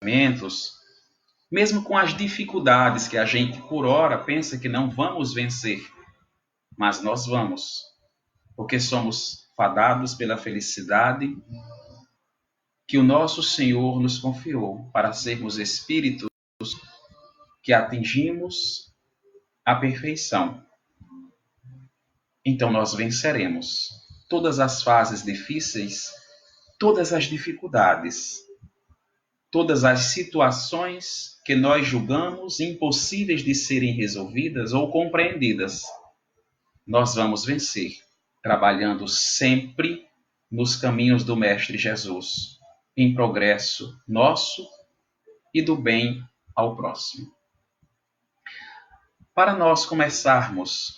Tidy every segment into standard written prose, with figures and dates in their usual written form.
pensamentos, mesmo com as dificuldades que a gente, por hora, pensa que não vamos vencer, mas nós vamos, porque somos fadados pela felicidade que o nosso Senhor nos confiou para sermos espíritos que atingimos a perfeição. Então nós venceremos todas as fases difíceis, todas as dificuldades, todas as situações que nós julgamos impossíveis de serem resolvidas ou compreendidas. Nós vamos vencer, trabalhando sempre nos caminhos do Mestre Jesus, em progresso nosso e do bem ao próximo. Para nós começarmos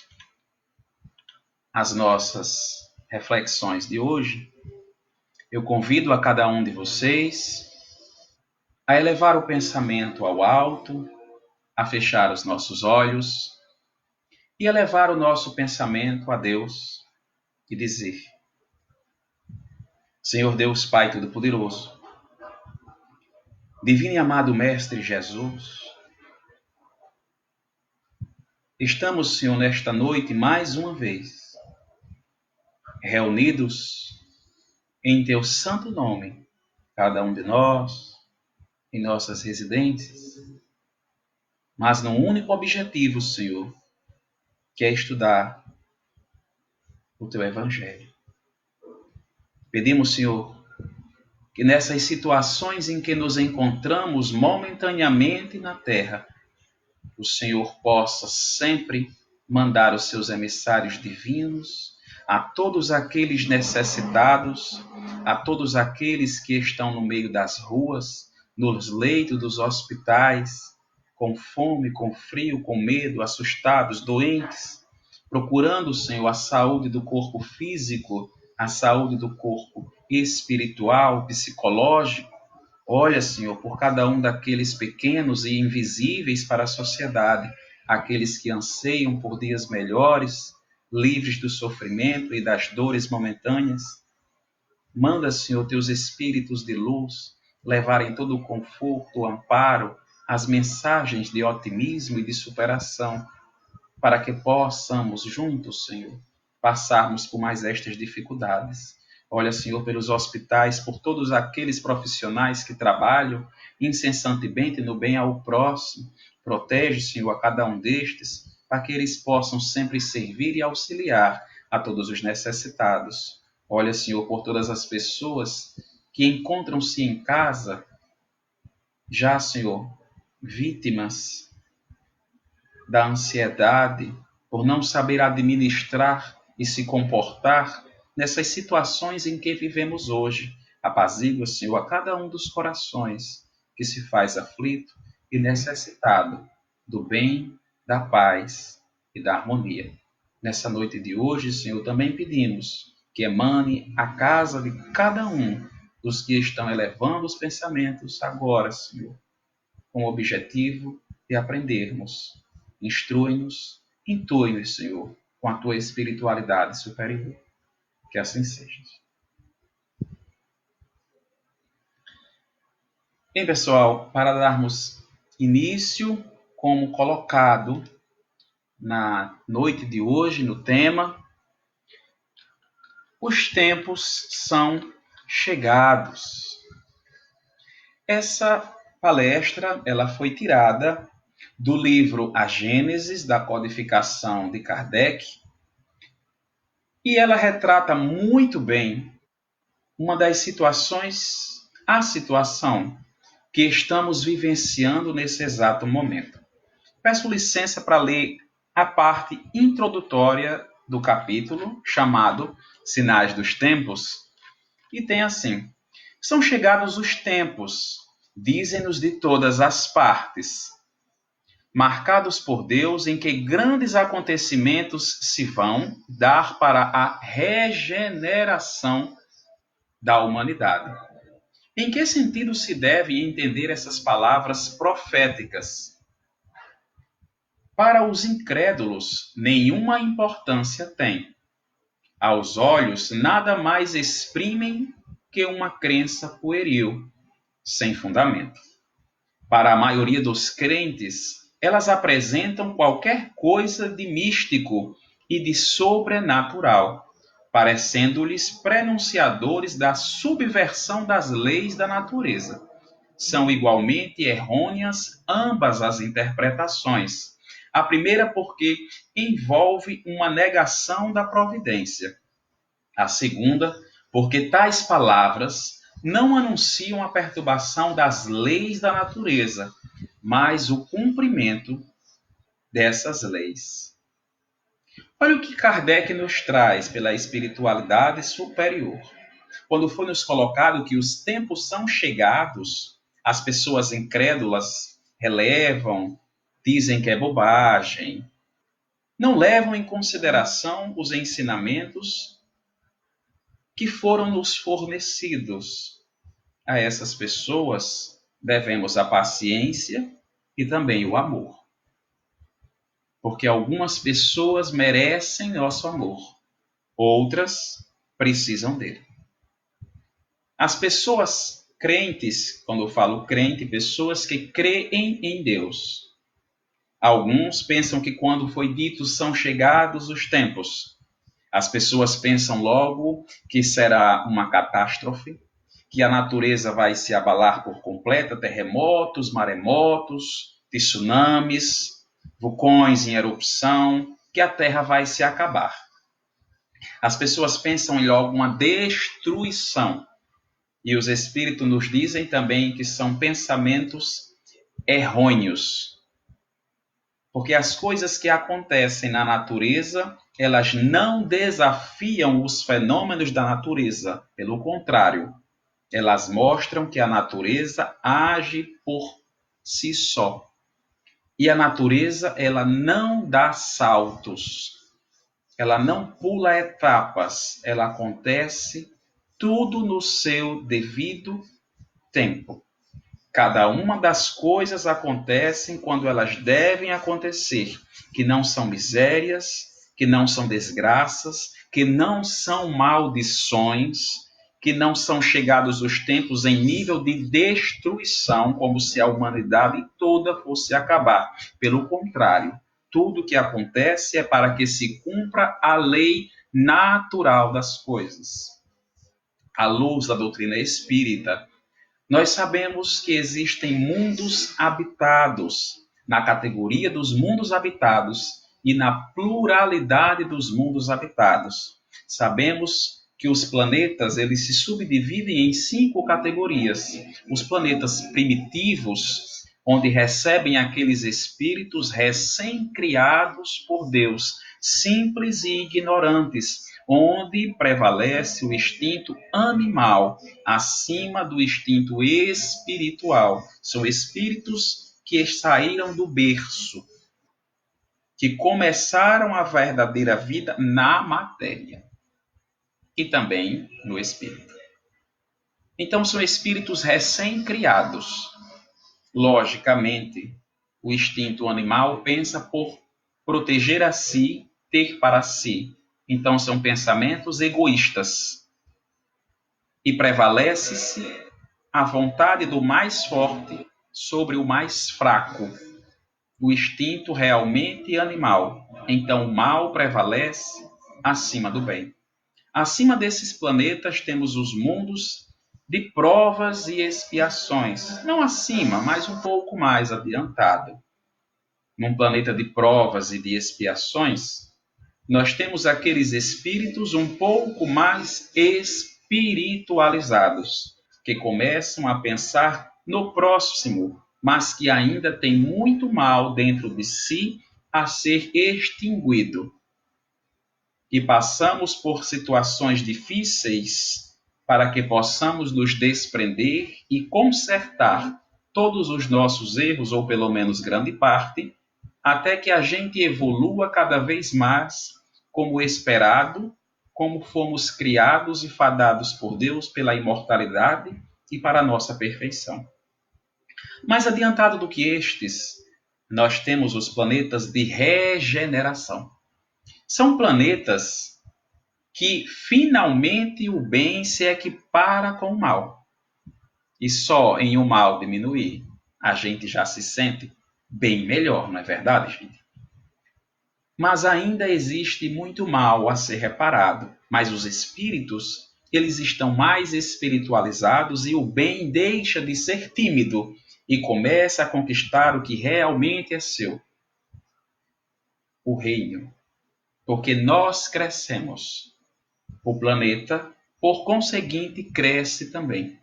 as nossas reflexões de hoje, eu convido a cada um de vocês a elevar o pensamento ao alto, a fechar os nossos olhos e a levar o nosso pensamento a Deus e dizer: Senhor Deus Pai Todo-Poderoso, Divino e amado Mestre Jesus, estamos, Senhor, nesta noite mais uma vez, reunidos em Teu santo nome, cada um de nós, em nossas residências, mas num único objetivo, Senhor, que é estudar o Teu Evangelho. Pedimos, Senhor, que nessas situações em que nos encontramos momentaneamente na terra, o Senhor possa sempre mandar os seus emissários divinos a todos aqueles necessitados, a todos aqueles que estão no meio das ruas, nos leitos dos hospitais, com fome, com frio, com medo, assustados, doentes, procurando, Senhor, a saúde do corpo físico, a saúde do corpo espiritual, psicológico. Olha, Senhor, por cada um daqueles pequenos e invisíveis para a sociedade, aqueles que anseiam por dias melhores, livres do sofrimento e das dores momentâneas. Manda, Senhor, teus espíritos de luz levarem todo o conforto, o amparo, as mensagens de otimismo e de superação, para que possamos juntos, Senhor, passarmos por mais estas dificuldades. Olha, Senhor, pelos hospitais, por todos aqueles profissionais que trabalham incessantemente no bem ao próximo. Protege, Senhor, a cada um destes, para que eles possam sempre servir e auxiliar a todos os necessitados. Olha, Senhor, por todas as pessoas que encontram-se em casa, já, Senhor, vítimas da ansiedade, por não saber administrar e se comportar nessas situações em que vivemos hoje. Apazigua, Senhor, a cada um dos corações que se faz aflito e necessitado do bem, da paz e da harmonia. Nessa noite de hoje, Senhor, também pedimos que emane a casa de cada um dos que estão elevando os pensamentos agora, Senhor, com o objetivo de aprendermos. Instrui-nos, intui-nos, Senhor, com a Tua espiritualidade superior. Que assim seja. Bem, pessoal, para darmos início, como colocado na noite de hoje, no tema, os tempos são chegados. Essa palestra ela foi tirada do livro A Gênese, da codificação de Kardec, e ela retrata muito bem uma das situações, a situação que estamos vivenciando nesse exato momento. Peço licença para ler a parte introdutória do capítulo, chamado Sinais dos Tempos, e tem assim: são chegados os tempos, dizem-nos de todas as partes, marcados por Deus, em que grandes acontecimentos se vão dar para a regeneração da humanidade. Em que sentido se deve entender essas palavras proféticas? Para os incrédulos, nenhuma importância tem. Aos olhos, nada mais exprimem que uma crença pueril, sem fundamento. Para a maioria dos crentes, elas apresentam qualquer coisa de místico e de sobrenatural, parecendo-lhes prenunciadores da subversão das leis da natureza. São igualmente errôneas ambas as interpretações. A primeira porque envolve uma negação da providência. A segunda, porque tais palavras não anunciam a perturbação das leis da natureza, mas o cumprimento dessas leis. Olha o que Kardec nos traz pela espiritualidade superior. Quando foi nos colocado que os tempos são chegados, as pessoas incrédulas relevam, dizem que é bobagem, não levam em consideração os ensinamentos que foram nos fornecidos. A essas pessoas devemos a paciência e também o amor. Porque algumas pessoas merecem nosso amor, outras precisam dele. As pessoas crentes, quando eu falo crente, pessoas que creem em Deus. Alguns pensam que quando foi dito são chegados os tempos, as pessoas pensam logo que será uma catástrofe, que a natureza vai se abalar por completo, terremotos, maremotos, tsunamis, vulcões em erupção, que a Terra vai se acabar. As pessoas pensam em logo uma destruição. E os espíritos nos dizem também que são pensamentos errôneos. Porque as coisas que acontecem na natureza, elas não desafiam os fenômenos da natureza. Pelo contrário, elas mostram que a natureza age por si só. E a natureza, ela não dá saltos. Ela não pula etapas. Ela acontece tudo no seu devido tempo. Cada uma das coisas acontecem quando elas devem acontecer, que não são misérias, que não são desgraças, que não são maldições, que não são chegados os tempos em nível de destruição, como se a humanidade toda fosse acabar. Pelo contrário, tudo que acontece é para que se cumpra a lei natural das coisas. À luz da doutrina espírita, nós sabemos que existem mundos habitados, na categoria dos mundos habitados e na pluralidade dos mundos habitados. Sabemos que os planetas eles se subdividem em 5 categorias. Os planetas primitivos, onde recebem aqueles espíritos recém-criados por Deus, simples e ignorantes, onde prevalece o instinto animal acima do instinto espiritual. São espíritos que saíram do berço, que começaram a verdadeira vida na matéria e também no espírito. Então são espíritos recém-criados. Logicamente, o instinto animal pensa por proteger a si, ter para si. Então são pensamentos egoístas. E prevalece-se a vontade do mais forte sobre o mais fraco. O instinto realmente animal. Então o mal prevalece acima do bem. Acima desses planetas temos os mundos de provas e expiações. Não acima, mas um pouco mais adiantado. Num planeta de provas e de expiações, nós temos aqueles espíritos um pouco mais espiritualizados, que começam a pensar no próximo, mas que ainda tem muito mal dentro de si a ser extinguido. E passamos por situações difíceis para que possamos nos desprender e consertar todos os nossos erros, ou pelo menos grande parte, até que a gente evolua cada vez mais como esperado, como fomos criados e fadados por Deus pela imortalidade e para a nossa perfeição. Mais adiantado do que estes, nós temos os planetas de regeneração. São planetas que finalmente o bem se equipara com o mal. E só em o mal diminuir, a gente já se sente bem melhor, não é verdade, gente? Mas ainda existe muito mal a ser reparado, mas os espíritos, eles estão mais espiritualizados e o bem deixa de ser tímido e começa a conquistar o que realmente é seu, o reino. Porque nós crescemos, o planeta, por conseguinte, cresce também.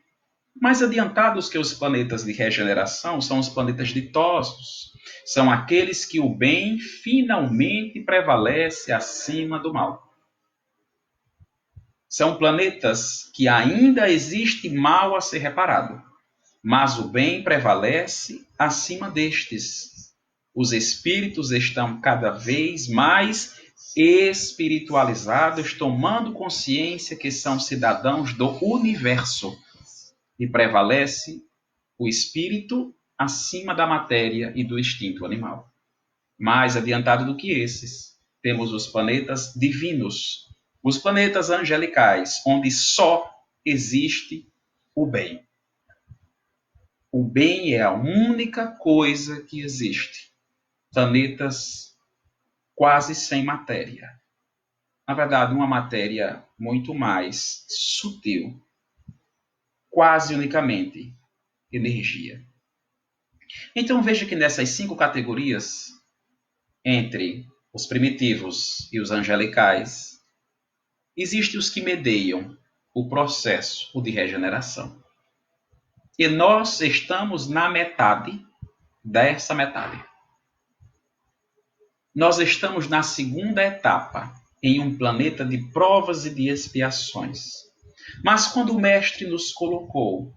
Mais adiantados que os planetas de regeneração são os planetas ditosos. São aqueles que o bem finalmente prevalece acima do mal. São planetas que ainda existe mal a ser reparado, mas o bem prevalece acima destes. Os espíritos estão cada vez mais espiritualizados, tomando consciência que são cidadãos do universo e prevalece o espírito acima da matéria e do instinto animal. Mais adiantado do que esses, temos os planetas divinos, os planetas angelicais, onde só existe o bem. O bem é a única coisa que existe. Planetas quase sem matéria. Na verdade, uma matéria muito mais sutil, quase unicamente energia. Então veja que nessas 5 categorias, entre os primitivos e os angelicais, existem os que medeiam o processo de regeneração. E nós estamos na metade dessa metade. Nós estamos na segunda etapa, em um planeta de provas e de expiações. Mas quando o Mestre nos colocou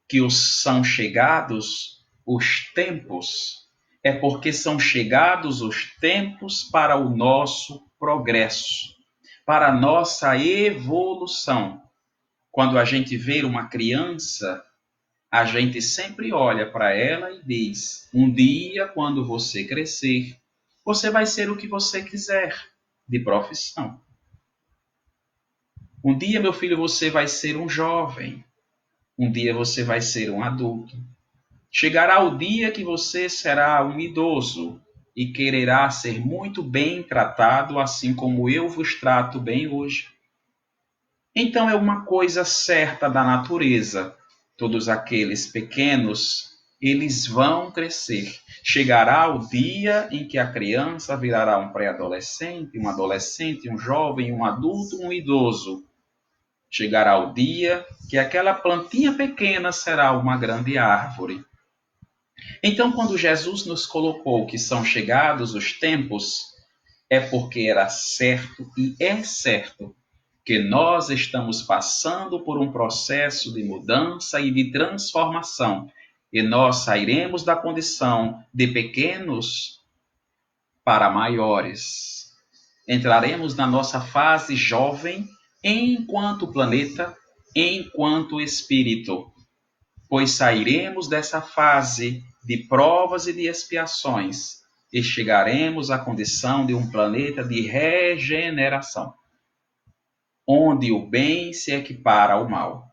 que são chegados os tempos, é porque são chegados os tempos para o nosso progresso, para a nossa evolução. Quando a gente vê uma criança, a gente sempre olha para ela e diz: um dia, quando você crescer, você vai ser o que você quiser de profissão. Um dia, meu filho, você vai ser um jovem. Um dia você vai ser um adulto. Chegará o dia que você será um idoso e quererá ser muito bem tratado, assim como eu vos trato bem hoje. Então é uma coisa certa da natureza. Todos aqueles pequenos, eles vão crescer. Chegará o dia em que a criança virará um pré-adolescente, um adolescente, um jovem, um adulto, um idoso. Chegará o dia que aquela plantinha pequena será uma grande árvore. Então, quando Jesus nos colocou que são chegados os tempos, é porque era certo e é certo que nós estamos passando por um processo de mudança e de transformação, e nós sairemos da condição de pequenos para maiores. Entraremos na nossa fase jovem enquanto planeta, enquanto espírito, pois sairemos dessa fase de provas e de expiações e chegaremos à condição de um planeta de regeneração, onde o bem se equipara ao mal.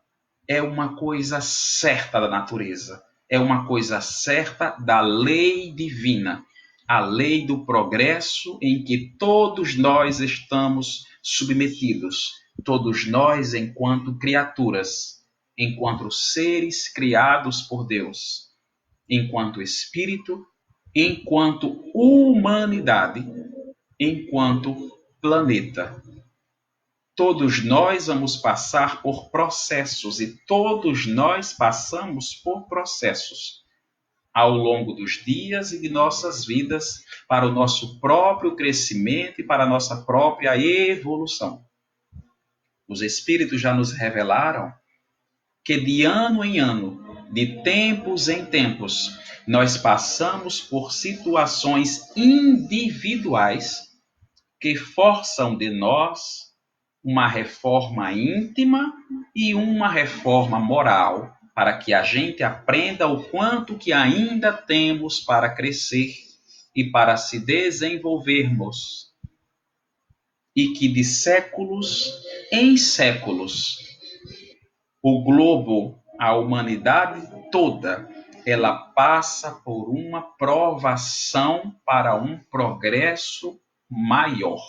É uma coisa certa da natureza, é uma coisa certa da lei divina, a lei do progresso em que todos nós estamos submetidos, todos nós enquanto criaturas, enquanto seres criados por Deus, enquanto espírito, enquanto humanidade, enquanto planeta. Todos nós vamos passar por processos e todos nós passamos por processos ao longo dos dias e de nossas vidas para o nosso próprio crescimento e para a nossa própria evolução. Os Espíritos já nos revelaram que de ano em ano, de tempos em tempos, nós passamos por situações individuais que forçam de nós uma reforma íntima e uma reforma moral, para que a gente aprenda o quanto que ainda temos para crescer e para se desenvolvermos. E que de séculos em séculos, o globo, a humanidade toda, ela passa por uma provação para um progresso maior.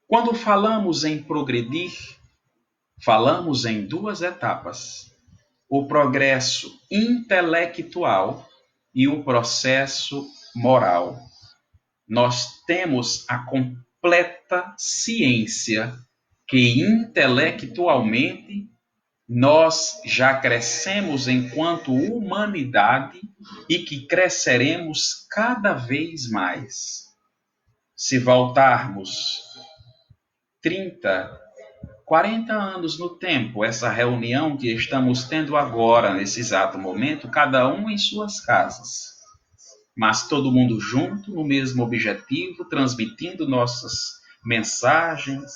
Quando falamos em progredir, falamos em duas etapas: o progresso intelectual e o processo moral. Nós temos a completa ciência que intelectualmente nós já crescemos enquanto humanidade e que cresceremos cada vez mais. Se voltarmos 30, 40 anos no tempo, essa reunião que estamos tendo agora, nesse exato momento, cada um em suas casas, mas todo mundo junto no mesmo objetivo, transmitindo nossas mensagens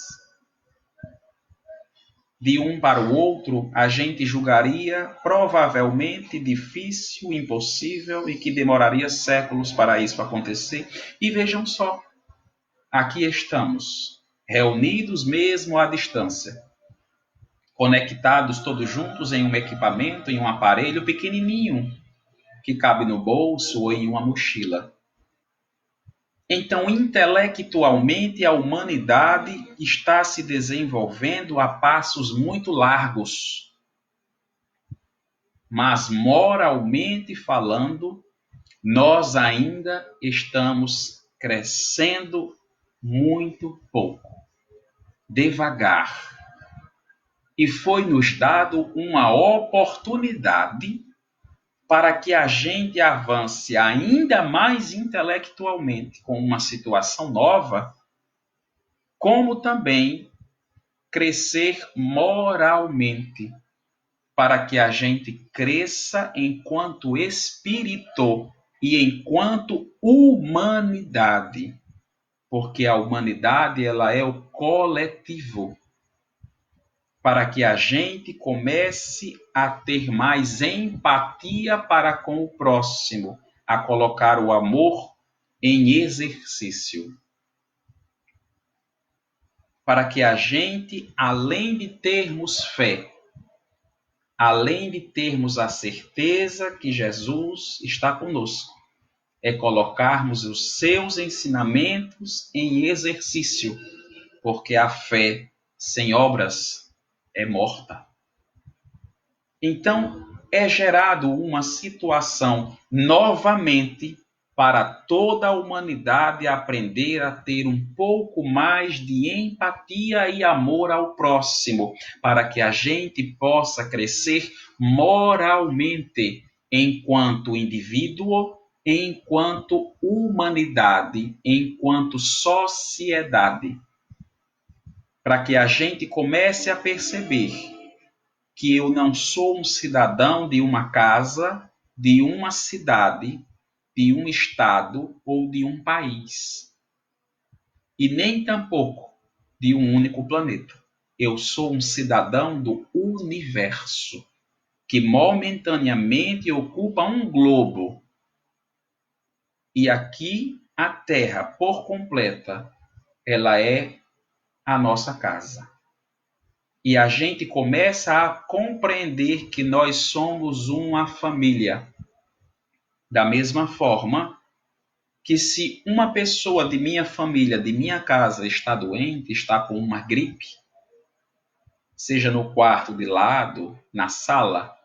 de um para o outro, a gente julgaria provavelmente difícil, impossível e que demoraria séculos para isso acontecer. E vejam só, aqui estamos, reunidos mesmo à distância, conectados todos juntos em um equipamento, em um aparelho pequenininho, que cabe no bolso ou em uma mochila. Então, intelectualmente, a humanidade está se desenvolvendo a passos muito largos. Mas, moralmente falando, nós ainda estamos crescendo muito pouco, devagar. E foi-nos dado uma oportunidade para que a gente avance ainda mais intelectualmente com uma situação nova, como também crescer moralmente, para que a gente cresça enquanto espírito e enquanto humanidade, porque a humanidade ela é o coletivo, para que a gente comece a ter mais empatia para com o próximo, a colocar o amor em exercício. Para que a gente, além de termos fé, além de termos a certeza que Jesus está conosco, é colocarmos os seus ensinamentos em exercício, porque a fé sem obras é morta. Então, é gerado uma situação novamente para toda a humanidade aprender a ter um pouco mais de empatia e amor ao próximo, para que a gente possa crescer moralmente enquanto indivíduo, enquanto humanidade, enquanto sociedade. Para que a gente comece a perceber que eu não sou um cidadão de uma casa, de uma cidade, de um estado ou de um país. E nem tampouco de um único planeta. Eu sou um cidadão do universo, que momentaneamente ocupa um globo. E aqui a Terra, por completa, ela é a nossa casa. E a gente começa a compreender que nós somos uma família. Da mesma forma que se uma pessoa de minha família, de minha casa, está doente, está com uma gripe, seja no quarto de lado, na sala,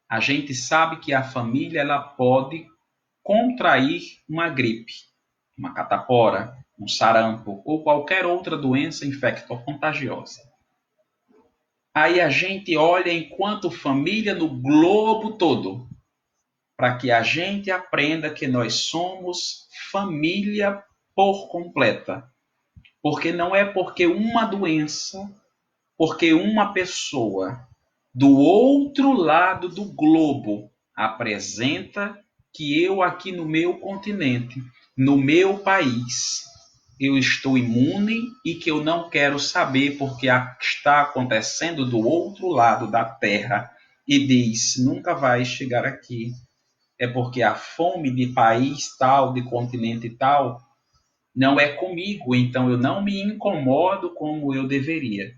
a gente sabe que a família ela pode contrair uma gripe, uma catapora, um sarampo ou qualquer outra doença infecto-contagiosa. Aí a gente olha enquanto família no globo todo, para que a gente aprenda que nós somos família por completa. Porque não é porque uma doença, porque uma pessoa do outro lado do globo apresenta que eu aqui no meu continente, no meu país, eu estou imune e que eu não quero saber porque está acontecendo do outro lado da terra e diz, nunca vai chegar aqui. É porque a fome de país tal, de continente tal, não é comigo, então eu não me incomodo como eu deveria.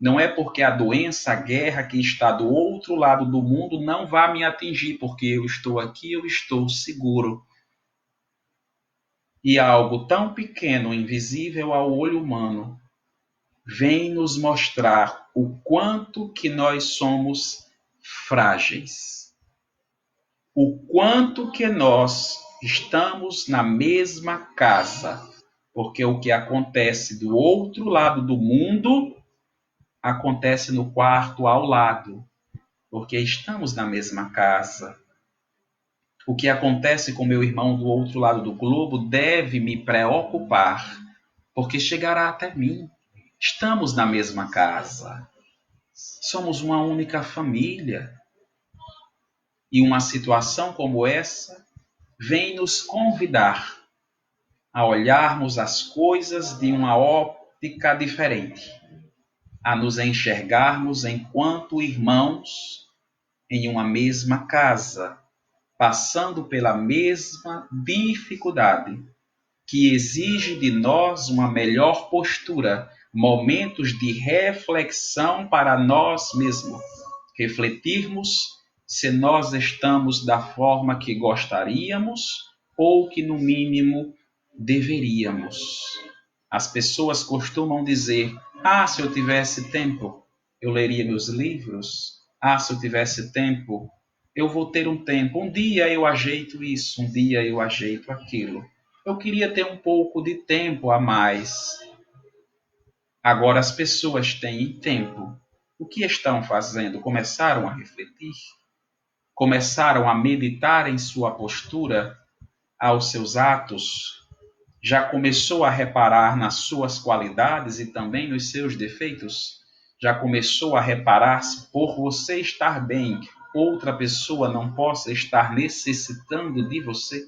Não é porque a doença, a guerra que está do outro lado do mundo não vai me atingir, porque eu estou aqui, eu estou seguro. E algo tão pequeno, invisível ao olho humano, vem nos mostrar o quanto que nós somos frágeis. O quanto que nós estamos na mesma casa. Porque o que acontece do outro lado do mundo acontece no quarto ao lado, porque estamos na mesma casa. O que acontece com meu irmão do outro lado do globo deve me preocupar, porque chegará até mim. Estamos na mesma casa. Somos uma única família. E uma situação como essa vem nos convidar a olharmos as coisas de uma óptica diferente, a nos enxergarmos enquanto irmãos em uma mesma casa, passando pela mesma dificuldade, que exige de nós uma melhor postura, momentos de reflexão para nós mesmos, refletirmos se nós estamos da forma que gostaríamos ou que, no mínimo, deveríamos. As pessoas costumam dizer: ah, se eu tivesse tempo, eu leria meus livros. Ah, se eu tivesse tempo, eu vou ter um tempo. Um dia eu ajeito isso, um dia eu ajeito aquilo. Eu queria ter um pouco de tempo a mais. Agora as pessoas têm tempo. O que estão fazendo? Começaram a refletir? Começaram a meditar em sua postura, aos seus atos? Já começou a reparar nas suas qualidades e também nos seus defeitos? Já começou a reparar se por você estar bem, outra pessoa não possa estar necessitando de você?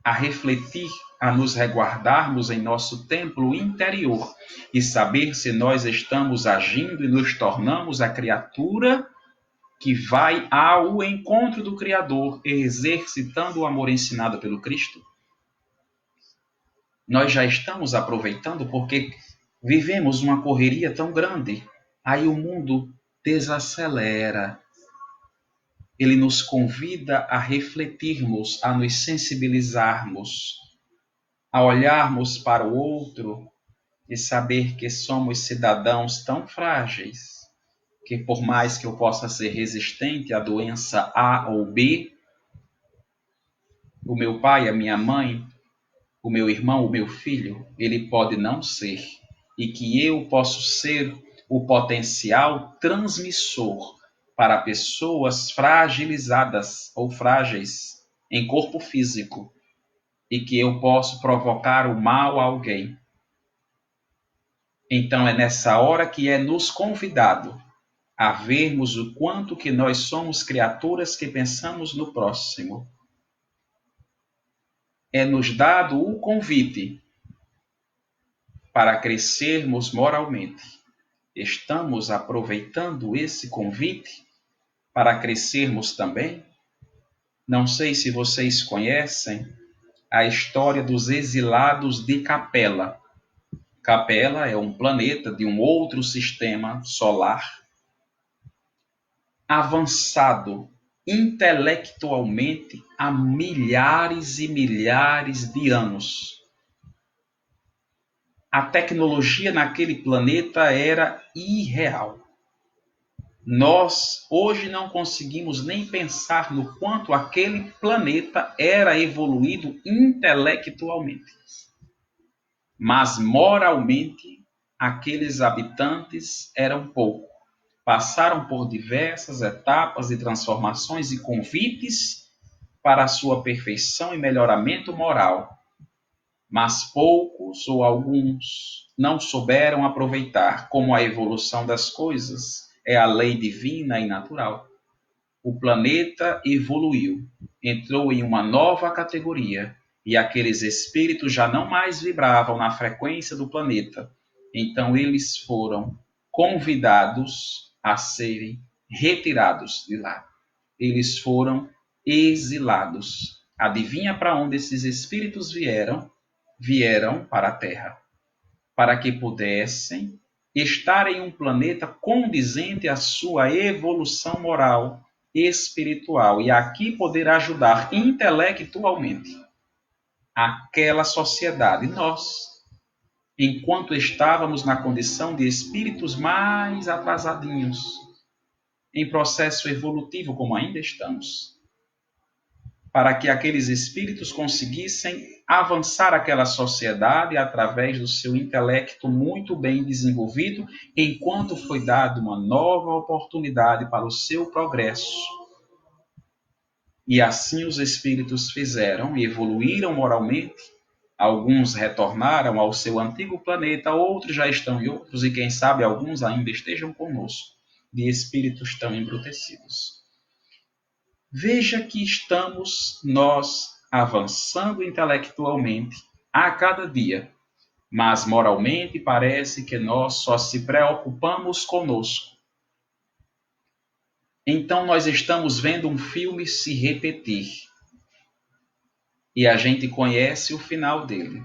A refletir, a nos reguardarmos em nosso templo interior e saber se nós estamos agindo e nos tornamos a criatura que vai ao encontro do Criador, exercitando o amor ensinado pelo Cristo? Nós já estamos aproveitando porque vivemos uma correria tão grande. Aí o mundo desacelera. Ele nos convida a refletirmos, a nos sensibilizarmos, a olharmos para o outro e saber que somos cidadãos tão frágeis que, por mais que eu possa ser resistente à doença A ou B, o meu pai, a minha mãe, o meu irmão, o meu filho, ele pode não ser, e que eu posso ser o potencial transmissor para pessoas fragilizadas ou frágeis em corpo físico, e que eu posso provocar o mal a alguém. Então é nessa hora que é nos convidado a vermos o quanto que nós somos criaturas que pensamos no próximo. É nos dado o convite para crescermos moralmente. Estamos aproveitando esse convite para crescermos também? Não sei se vocês conhecem a história dos exilados de Capela. Capela é um planeta de um outro sistema solar avançado intelectualmente há milhares e milhares de anos. A tecnologia naquele planeta era irreal. Nós hoje não conseguimos nem pensar no quanto aquele planeta era evoluído intelectualmente. Mas moralmente, aqueles habitantes eram pouco. Passaram por diversas etapas de transformações e convites para a sua perfeição e melhoramento moral. Mas poucos ou alguns não souberam aproveitar como a evolução das coisas é a lei divina e natural. O planeta evoluiu, entrou em uma nova categoria, e aqueles espíritos já não mais vibravam na frequência do planeta. Então eles foram convidados a serem retirados de lá. Eles foram exilados. Adivinha para onde esses espíritos vieram? Vieram para a Terra, para que pudessem estar em um planeta condizente à sua evolução moral, espiritual, e aqui poder ajudar intelectualmente aquela sociedade. Nós, enquanto estávamos na condição de espíritos mais atrasadinhos, em processo evolutivo, como ainda estamos, para que aqueles espíritos conseguissem avançar aquela sociedade através do seu intelecto muito bem desenvolvido, enquanto foi dada uma nova oportunidade para o seu progresso. E assim os espíritos fizeram e evoluíram moralmente. Alguns retornaram ao seu antigo planeta, outros já estão em outros, e quem sabe alguns ainda estejam conosco, de espíritos tão embrutecidos. Veja que estamos nós avançando intelectualmente a cada dia, mas moralmente parece que nós só se preocupamos conosco. Então nós estamos vendo um filme se repetir e a gente conhece o final dele.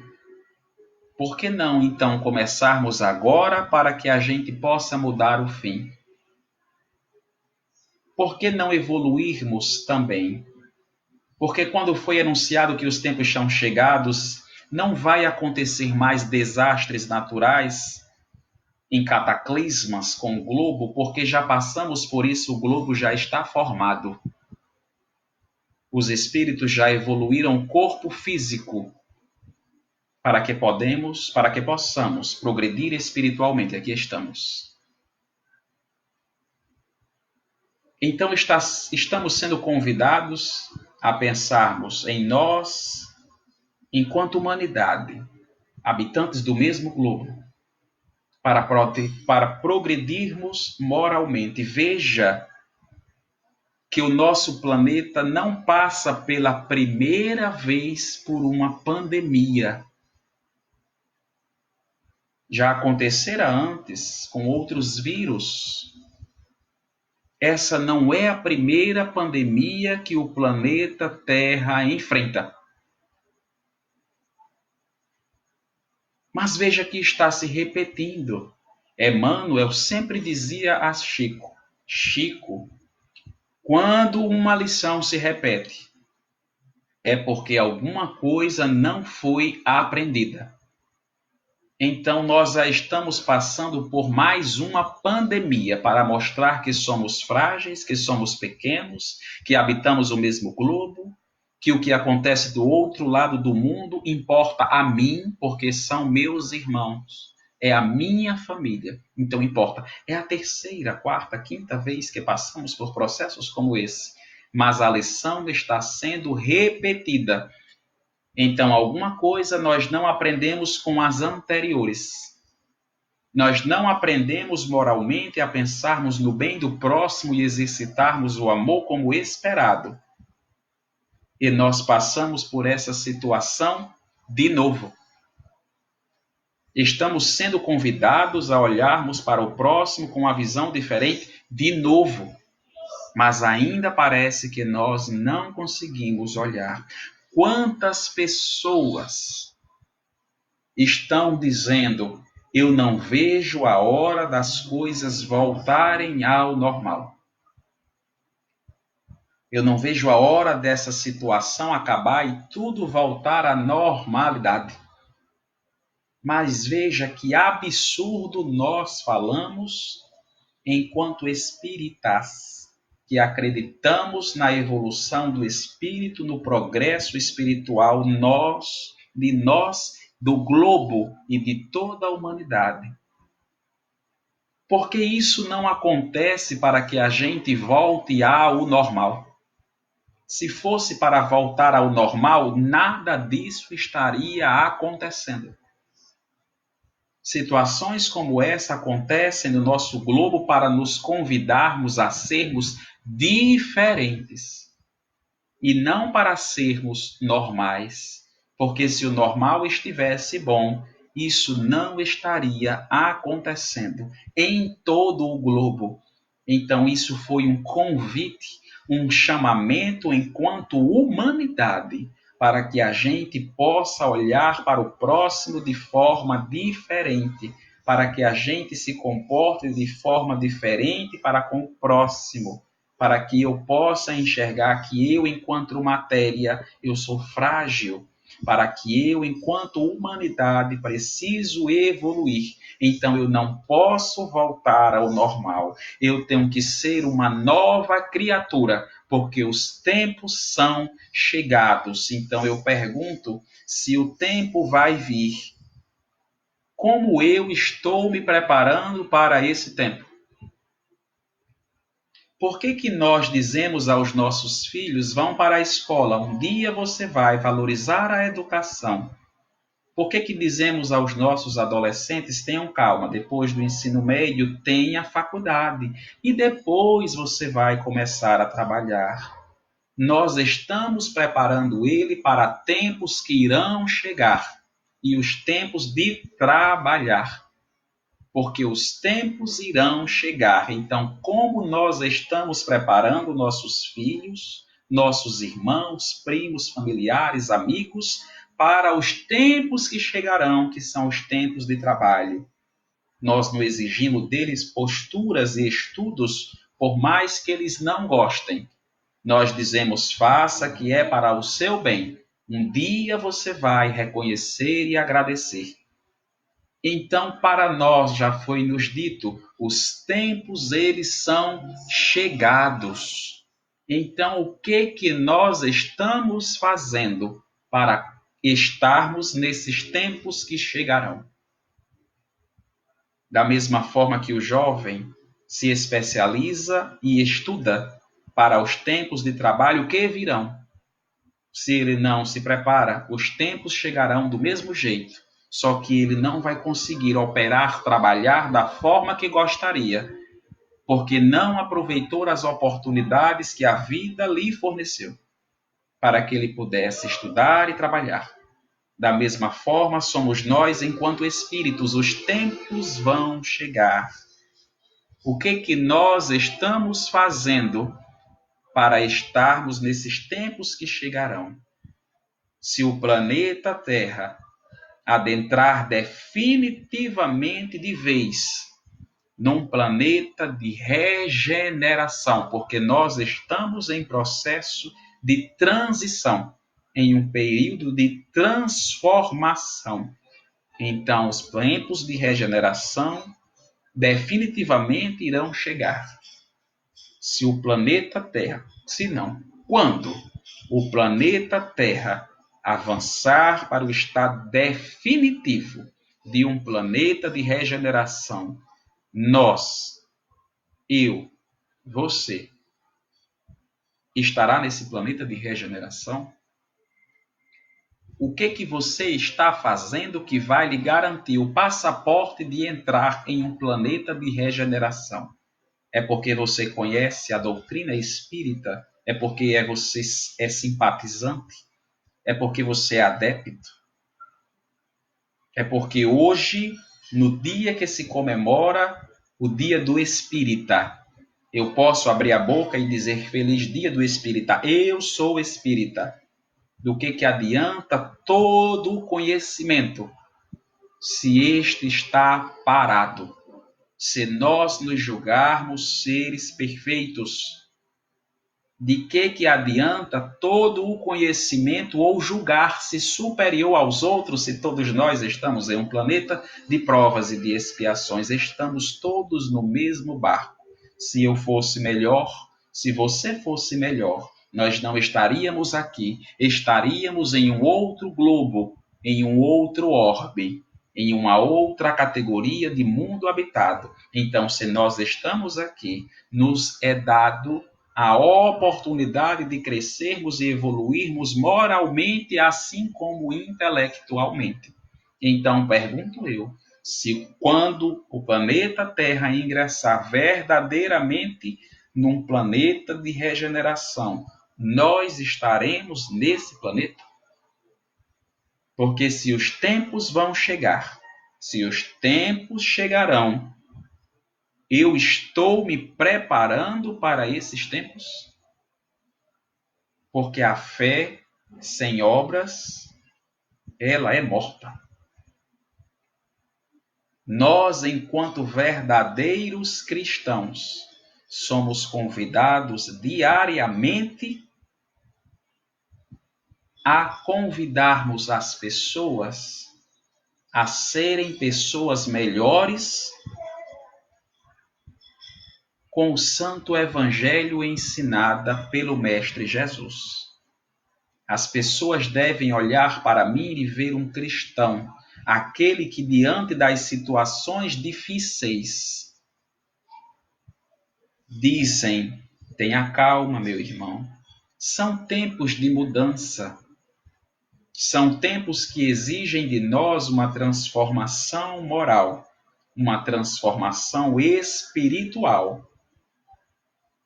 Por que não então começarmos agora para que a gente possa mudar o fim? Por que não evoluirmos também? Porque quando foi anunciado que os tempos são chegados, não vai acontecer mais desastres naturais em cataclismas com o globo, porque já passamos por isso, o globo já está formado. Os espíritos já evoluíram o corpo físico para que possamos progredir espiritualmente. Aqui estamos. Então estamos sendo convidados a pensarmos em nós, enquanto humanidade, habitantes do mesmo globo, para progredirmos moralmente. Veja que o nosso planeta não passa pela primeira vez por uma pandemia. Já acontecera antes com outros vírus. Essa não é a primeira pandemia que o planeta Terra enfrenta. Mas veja que está se repetindo. Emmanuel sempre dizia a Chico: Chico, quando uma lição se repete, é porque alguma coisa não foi aprendida. Então nós já estamos passando por mais uma pandemia para mostrar que somos frágeis, que somos pequenos, que habitamos o mesmo globo, que o que acontece do outro lado do mundo importa a mim, porque são meus irmãos, é a minha família, então importa. É a terceira, quarta, quinta vez que passamos por processos como esse, mas a lição está sendo repetida. Então, alguma coisa nós não aprendemos com as anteriores. Nós não aprendemos moralmente a pensarmos no bem do próximo e exercitarmos o amor como esperado. E nós passamos por essa situação de novo. Estamos sendo convidados a olharmos para o próximo com uma visão diferente de novo. Mas ainda parece que nós não conseguimos olhar. Quantas pessoas estão dizendo: eu não vejo a hora das coisas voltarem ao normal. Eu não vejo a hora dessa situação acabar e tudo voltar à normalidade. Mas veja que absurdo nós falamos enquanto espíritas, que acreditamos na evolução do espírito, no progresso espiritual, de nós, do globo e de toda a humanidade. Porque isso não acontece para que a gente volte ao normal. Se fosse para voltar ao normal, nada disso estaria acontecendo. Situações como essa acontecem no nosso globo para nos convidarmos a sermos diferentes e não para sermos normais, porque se o normal estivesse bom, isso não estaria acontecendo em todo o globo. Então isso foi um convite, um chamamento enquanto humanidade, para que a gente possa olhar para o próximo de forma diferente, para que a gente se comporte de forma diferente para com o próximo, para que eu possa enxergar que eu, enquanto matéria, eu sou frágil, para que eu, enquanto humanidade, preciso evoluir. Então eu não posso voltar ao normal. Eu tenho que ser uma nova criatura, porque os tempos são chegados. Então eu pergunto se o tempo vai vir. Como eu estou me preparando para esse tempo? Por que que nós dizemos aos nossos filhos, vão para a escola, um dia você vai valorizar a educação? Por que que dizemos aos nossos adolescentes, tenham calma, depois do ensino médio, tenha faculdade, e depois você vai começar a trabalhar? Nós estamos preparando ele para tempos que irão chegar, e os tempos de trabalhar. Porque os tempos irão chegar. Então, como nós estamos preparando nossos filhos, nossos irmãos, primos, familiares, amigos, para os tempos que chegarão, que são os tempos de trabalho? Nós não exigimos deles posturas e estudos, por mais que eles não gostem. Nós dizemos, faça que é para o seu bem. Um dia você vai reconhecer e agradecer. Então, para nós já foi nos dito, os tempos eles são chegados. Então, o que que nós estamos fazendo para estarmos nesses tempos que chegarão? Da mesma forma que o jovem se especializa e estuda para os tempos de trabalho que virão. Se ele não se prepara, os tempos chegarão do mesmo jeito, só que ele não vai conseguir operar, trabalhar da forma que gostaria, porque não aproveitou as oportunidades que a vida lhe forneceu, para que ele pudesse estudar e trabalhar. Da mesma forma, somos nós, enquanto espíritos, os tempos vão chegar. O que que nós estamos fazendo para estarmos nesses tempos que chegarão? Se o planeta Terra adentrar definitivamente de vez num planeta de regeneração, porque nós estamos em processo de transição, em um período de transformação. Então, os tempos de regeneração definitivamente irão chegar. Se o planeta Terra, se não, quando o planeta Terra avançar para o estado definitivo de um planeta de regeneração, nós, eu, você, estará nesse planeta de regeneração? O que que você está fazendo que vai lhe garantir o passaporte de entrar em um planeta de regeneração? É porque você conhece a doutrina espírita? É porque você é simpatizante? É porque você é adepto? É porque hoje, no dia que se comemora o dia do espírita, eu posso abrir a boca e dizer feliz dia do espírita. Eu sou espírita. Do que adianta todo o conhecimento se este está parado? Se nós nos julgarmos seres perfeitos, de que adianta todo o conhecimento ou julgar-se superior aos outros se todos nós estamos em um planeta de provas e de expiações? Estamos todos no mesmo barco. Se eu fosse melhor, se você fosse melhor, nós não estaríamos aqui, estaríamos em um outro globo, em um outro orbe, em uma outra categoria de mundo habitado. Então, se nós estamos aqui, nos é dado a oportunidade de crescermos e evoluirmos moralmente, assim como intelectualmente. Então, pergunto eu, se quando o planeta Terra ingressar verdadeiramente num planeta de regeneração, nós estaremos nesse planeta? Porque se os tempos vão chegar, se os tempos chegarão, eu estou me preparando para esses tempos? Porque a fé sem obras, ela é morta. Nós, enquanto verdadeiros cristãos, somos convidados diariamente a convidarmos as pessoas a serem pessoas melhores com o Santo Evangelho ensinada pelo Mestre Jesus. As pessoas devem olhar para mim e ver um cristão, aquele que diante das situações difíceis dizem: tenha calma, meu irmão. São tempos de mudança. São tempos que exigem de nós uma transformação moral, uma transformação espiritual,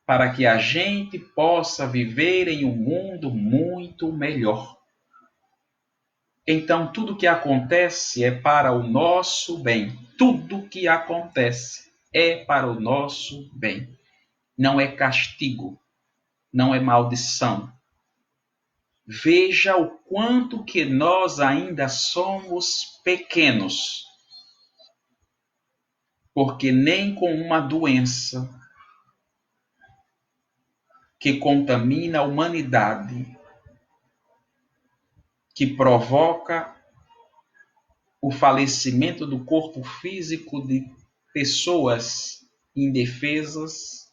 para que a gente possa viver em um mundo muito melhor. Então, tudo que acontece é para o nosso bem. Tudo que acontece é para o nosso bem. Não é castigo, não é maldição. Veja o quanto que nós ainda somos pequenos, porque nem com uma doença que contamina a humanidade, que provoca o falecimento do corpo físico de pessoas indefesas,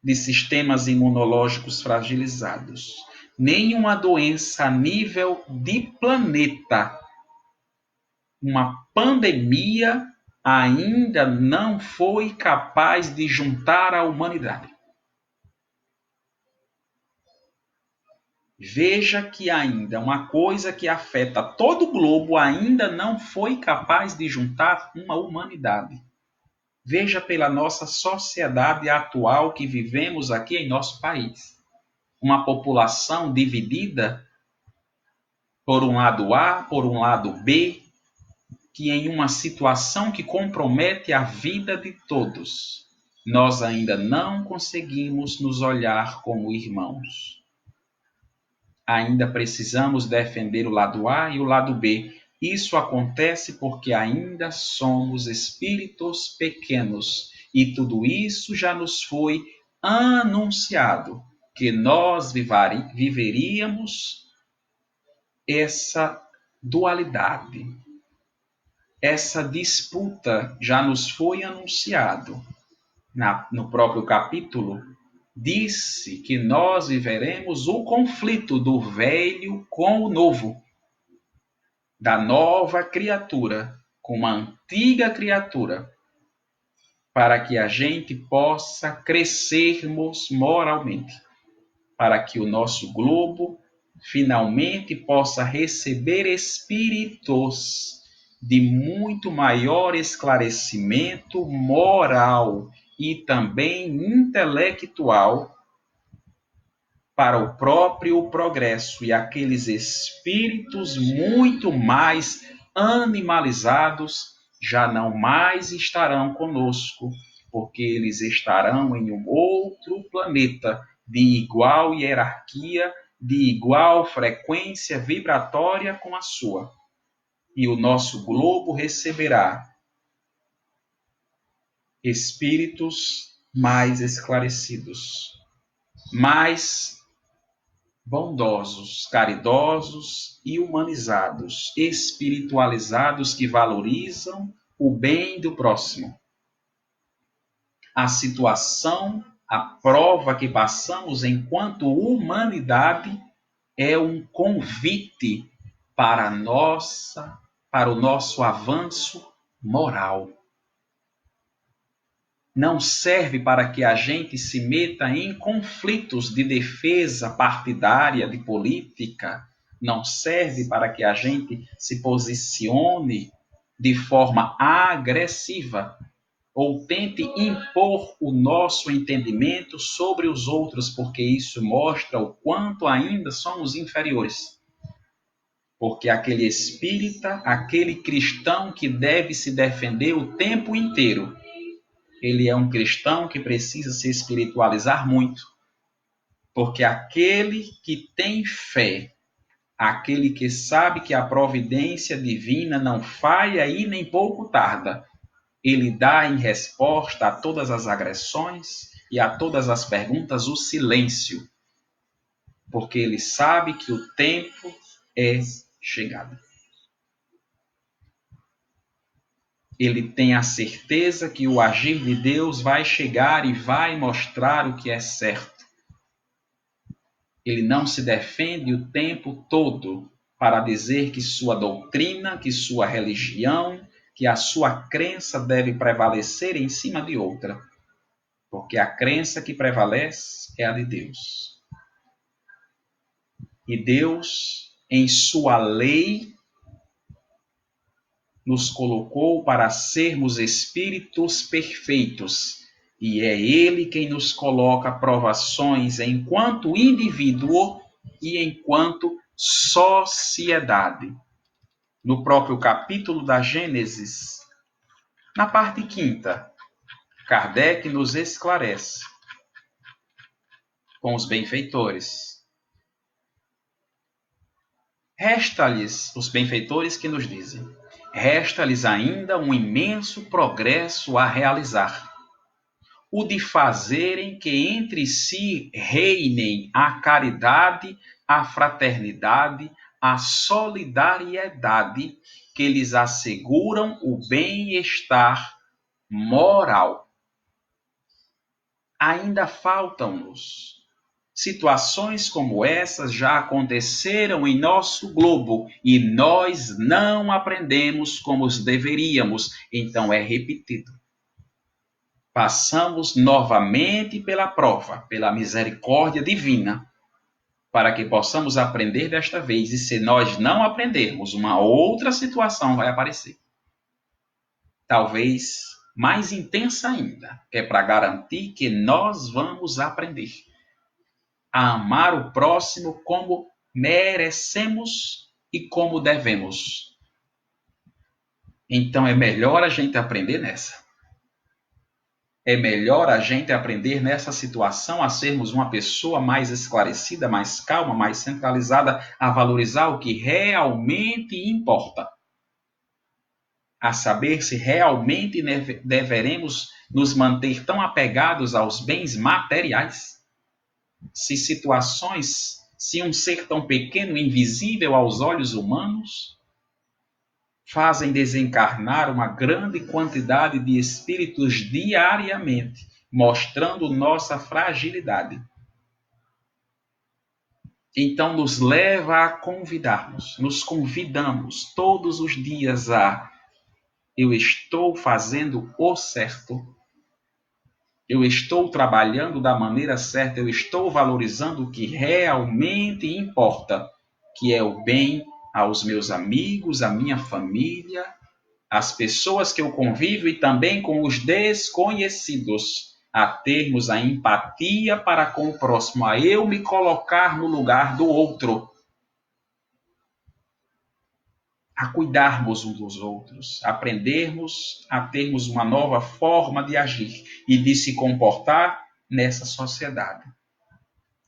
de sistemas imunológicos fragilizados. Nenhuma doença a nível de planeta, uma pandemia, ainda não foi capaz de juntar a humanidade. Veja que ainda uma coisa que afeta todo o globo ainda não foi capaz de juntar uma humanidade. Veja pela nossa sociedade atual que vivemos aqui em nosso país. Uma população dividida por um lado A, por um lado B, que em uma situação que compromete a vida de todos, nós ainda não conseguimos nos olhar como irmãos. Ainda precisamos defender o lado A e o lado B. Isso acontece porque ainda somos espíritos pequenos e tudo isso já nos foi anunciado, que nós viveríamos essa dualidade, essa disputa já nos foi anunciado. No próprio capítulo, disse que nós viveremos o conflito do velho com o novo, da nova criatura com a antiga criatura, para que a gente possa crescermos moralmente, para que o nosso globo finalmente possa receber espíritos de muito maior esclarecimento moral e também intelectual para o próprio progresso, e aqueles espíritos muito mais animalizados já não mais estarão conosco, porque eles estarão em um outro planeta de igual hierarquia, de igual frequência vibratória com a sua. E o nosso globo receberá espíritos mais esclarecidos, mais bondosos, caridosos e humanizados, espiritualizados, que valorizam o bem do próximo. A situação, a prova que passamos enquanto humanidade é um convite para o nosso avanço moral. Não serve para que a gente se meta em conflitos de defesa partidária, de política. Não serve para que a gente se posicione de forma agressiva ou tente impor o nosso entendimento sobre os outros, porque isso mostra o quanto ainda somos inferiores. Porque aquele espírita, aquele cristão que deve se defender o tempo inteiro, ele é um cristão que precisa se espiritualizar muito. Porque aquele que tem fé, aquele que sabe que a providência divina não falha e nem pouco tarda, Ele dá em resposta a todas as agressões e a todas as perguntas o silêncio, porque ele sabe que o tempo é chegado. Ele tem a certeza que o agir de Deus vai chegar e vai mostrar o que é certo. Ele não se defende o tempo todo para dizer que sua doutrina, que sua religião, que a sua crença deve prevalecer em cima de outra, porque a crença que prevalece é a de Deus. E Deus, em sua lei, nos colocou para sermos espíritos perfeitos, e é Ele quem nos coloca provações enquanto indivíduo e enquanto sociedade. No próprio capítulo da Gênesis, na parte 5ª, Kardec nos esclarece com os benfeitores. Resta-lhes, os benfeitores que nos dizem, resta-lhes ainda um imenso progresso a realizar, o de fazerem que entre si reinem a caridade, a fraternidade, a solidariedade, que lhes asseguram o bem-estar moral. Ainda faltam-nos. Situações como essas já aconteceram em nosso globo e nós não aprendemos como deveríamos, então é repetido. Passamos novamente pela prova, pela misericórdia divina, para que possamos aprender desta vez, e se nós não aprendermos, uma outra situação vai aparecer. Talvez mais intensa ainda, que é para garantir que nós vamos aprender a amar o próximo como merecemos e como devemos. Então é melhor a gente aprender nessa. É melhor a gente aprender nessa situação a sermos uma pessoa mais esclarecida, mais calma, mais centralizada, a valorizar o que realmente importa. A saber se realmente deveremos nos manter tão apegados aos bens materiais. Se um ser tão pequeno, invisível aos olhos humanos, fazem desencarnar uma grande quantidade de espíritos diariamente, mostrando nossa fragilidade. Então nos leva a nos convidamos todos os dias a: eu estou fazendo o certo, eu estou trabalhando da maneira certa, eu estou valorizando o que realmente importa, que é o bem aos meus amigos, à minha família, às pessoas que eu convivo e também com os desconhecidos, a termos a empatia para com o próximo, a eu me colocar no lugar do outro, a cuidarmos uns dos outros, aprendermos a termos uma nova forma de agir e de se comportar nessa sociedade.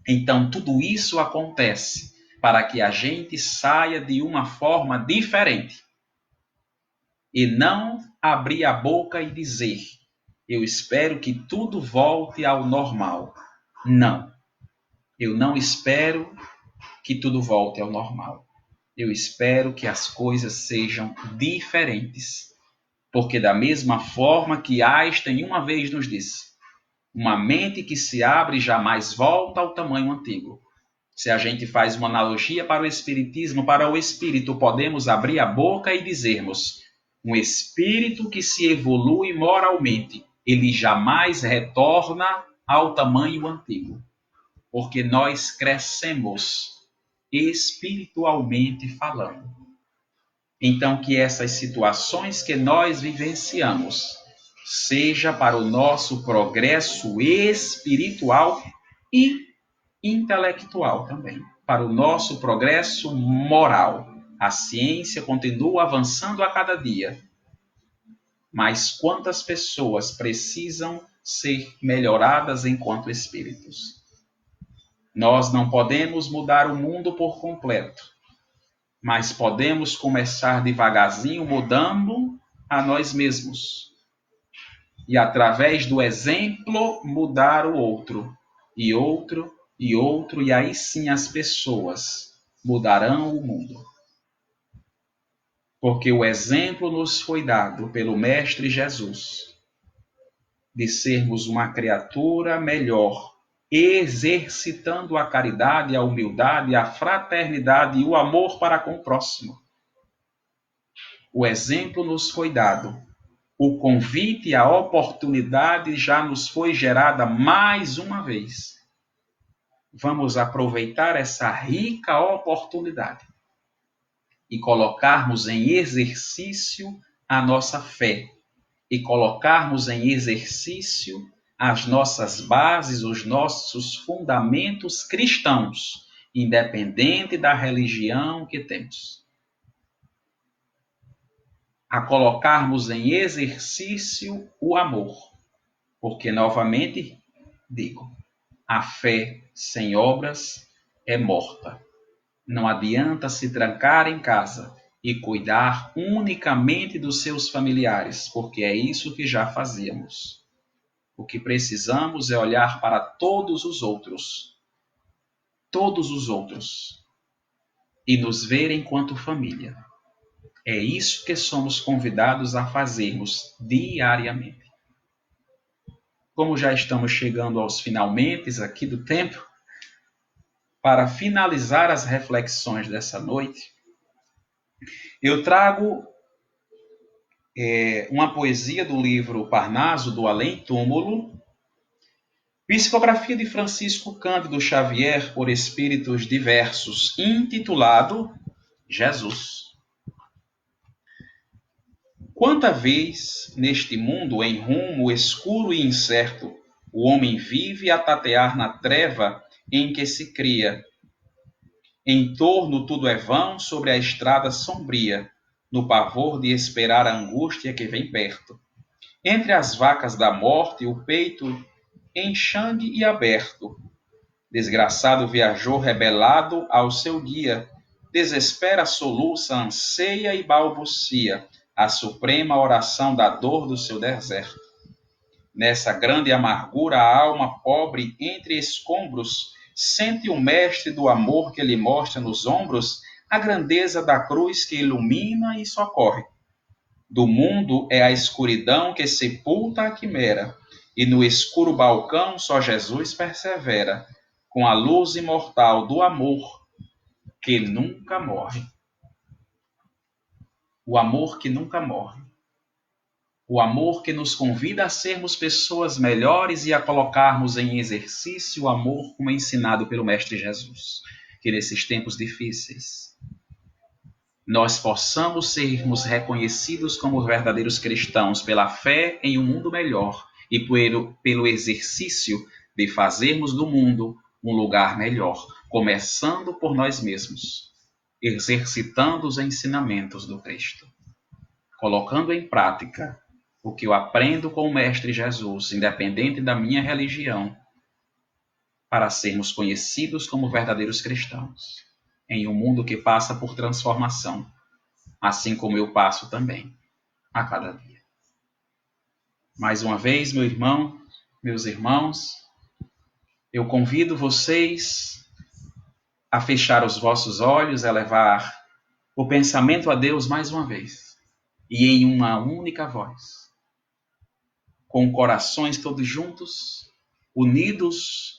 Então, tudo isso acontece para que a gente saia de uma forma diferente e não abrir a boca e dizer: eu espero que tudo volte ao normal. Não, eu não espero que tudo volte ao normal. Eu espero que as coisas sejam diferentes. Porque da mesma forma que Einstein uma vez nos disse, uma mente que se abre jamais volta ao tamanho antigo. Se a gente faz uma analogia para o espiritismo, para o espírito, podemos abrir a boca e dizermos: um espírito que se evolui moralmente, ele jamais retorna ao tamanho antigo. Porque nós crescemos espiritualmente falando. Então, que essas situações que nós vivenciamos seja para o nosso progresso espiritual e intelectual também, para o nosso progresso moral. A ciência continua avançando a cada dia, mas quantas pessoas precisam ser melhoradas enquanto espíritos? Nós não podemos mudar o mundo por completo, mas podemos começar devagarzinho mudando a nós mesmos, e através do exemplo mudar o outro, e outro, e outro, e aí sim as pessoas mudarão o mundo. Porque o exemplo nos foi dado pelo Mestre Jesus de sermos uma criatura melhor, exercitando a caridade, a humildade, a fraternidade e o amor para com o próximo. O exemplo nos foi dado. O convite e a oportunidade já nos foi gerada mais uma vez. Vamos aproveitar essa rica oportunidade e colocarmos em exercício a nossa fé, e colocarmos em exercício as nossas bases, os nossos fundamentos cristãos, independente da religião que temos. A colocarmos em exercício o amor, porque, novamente digo, a fé sem obras é morta. Não adianta se trancar em casa e cuidar unicamente dos seus familiares, porque é isso que já fazíamos. O que precisamos é olhar para todos os outros, e nos ver enquanto família. É isso que somos convidados a fazermos diariamente. Como já estamos chegando aos finalmentes aqui do tempo, para finalizar as reflexões dessa noite, eu trago uma poesia do livro Parnaso do Além-Túmulo, psicografia de Francisco Cândido Xavier por espíritos diversos, intitulado Jesus. Quanta vez neste mundo em rumo escuro e incerto, o homem vive a tatear na treva em que se cria. Em torno tudo é vão sobre a estrada sombria, no pavor de esperar a angústia que vem perto. Entre as vacas da morte, o peito enxangue e aberto. Desgraçado viajor rebelado ao seu guia, desespera, soluça, anseia e balbucia a suprema oração da dor do seu deserto. Nessa grande amargura, a alma pobre entre escombros sente o mestre do amor que lhe mostra nos ombros a grandeza da cruz que ilumina e socorre. Do mundo é a escuridão que sepulta a quimera, e no escuro balcão só Jesus persevera, com a luz imortal do amor que nunca morre. O amor que nunca morre. O amor que nos convida a sermos pessoas melhores e a colocarmos em exercício o amor como ensinado pelo Mestre Jesus. Que nesses tempos difíceis nós possamos sermos reconhecidos como verdadeiros cristãos pela fé em um mundo melhor e pelo exercício de fazermos do mundo um lugar melhor, começando por nós mesmos, exercitando os ensinamentos do Cristo, colocando em prática o que eu aprendo com o Mestre Jesus, independente da minha religião, para sermos conhecidos como verdadeiros cristãos, em um mundo que passa por transformação, assim como eu passo também, a cada dia. Mais uma vez, meu irmão, meus irmãos, eu convido vocês a fechar os vossos olhos, a levar o pensamento a Deus mais uma vez, e em uma única voz, com corações todos juntos, unidos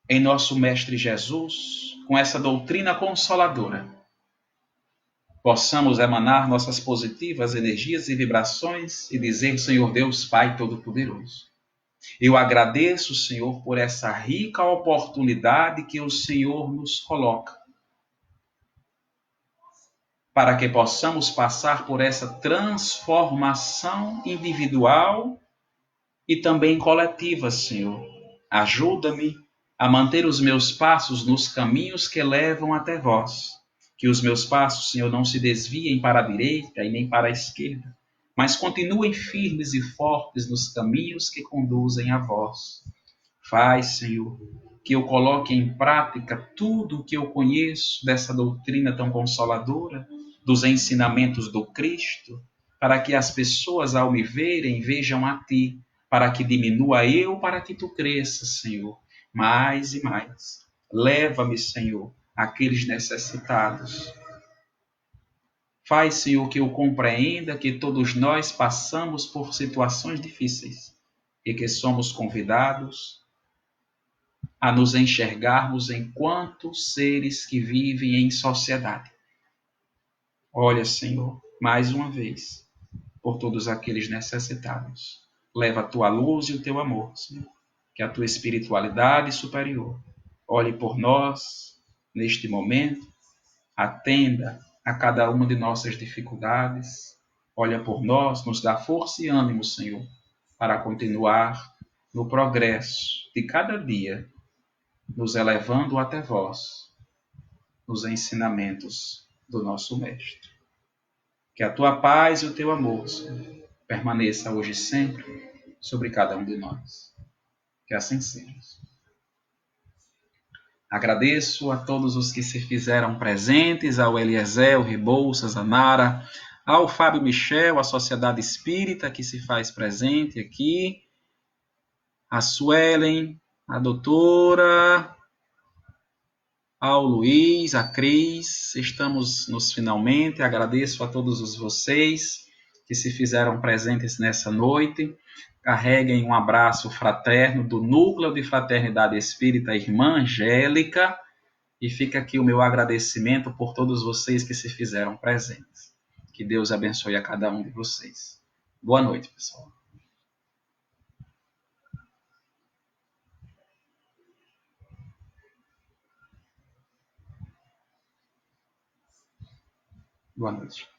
em nosso Mestre Jesus, com essa doutrina consoladora, possamos emanar nossas positivas energias e vibrações e dizer: Senhor Deus, Pai Todo-Poderoso, eu agradeço, Senhor, por essa rica oportunidade que o Senhor nos coloca, para que possamos passar por essa transformação individual e também coletiva, Senhor. Ajuda-me a manter os meus passos nos caminhos que levam até vós. Que os meus passos, Senhor, não se desviem para a direita e nem para a esquerda, mas continuem firmes e fortes nos caminhos que conduzem a vós. Faz, Senhor, que eu coloque em prática tudo o que eu conheço dessa doutrina tão consoladora, dos ensinamentos do Cristo, para que as pessoas, ao me verem, vejam a Ti, para que diminua eu, para que Tu cresças, Senhor, mais e mais. Leva-me, Senhor, àqueles necessitados. Faz, Senhor, que eu compreenda que todos nós passamos por situações difíceis e que somos convidados a nos enxergarmos enquanto seres que vivem em sociedade. Olha, Senhor, mais uma vez, por todos aqueles necessitados. Leva a tua luz e o teu amor, Senhor, que a tua espiritualidade superior olhe por nós neste momento, atenda a cada uma de nossas dificuldades, olha por nós, nos dá força e ânimo, Senhor, para continuar no progresso de cada dia, nos elevando até vós, nos ensinamentos do nosso Mestre. Que a tua paz e o teu amor, Senhor, permaneça hoje e sempre sobre cada um de nós. Que assim seja. Agradeço a todos os que se fizeram presentes, ao Eliezer, ao Rebouças, a Nara, ao Fábio Michel, a Sociedade Espírita que se faz presente aqui, a Suelen, a doutora, ao Luiz, a Cris, estamos nos finalmente. Agradeço a todos vocês que se fizeram presentes nessa noite. Carreguem um abraço fraterno do Núcleo de Fraternidade Espírita Irmã Angélica, e fica aqui o meu agradecimento por todos vocês que se fizeram presentes. Que Deus abençoe a cada um de vocês. Boa noite, pessoal. Boa noite.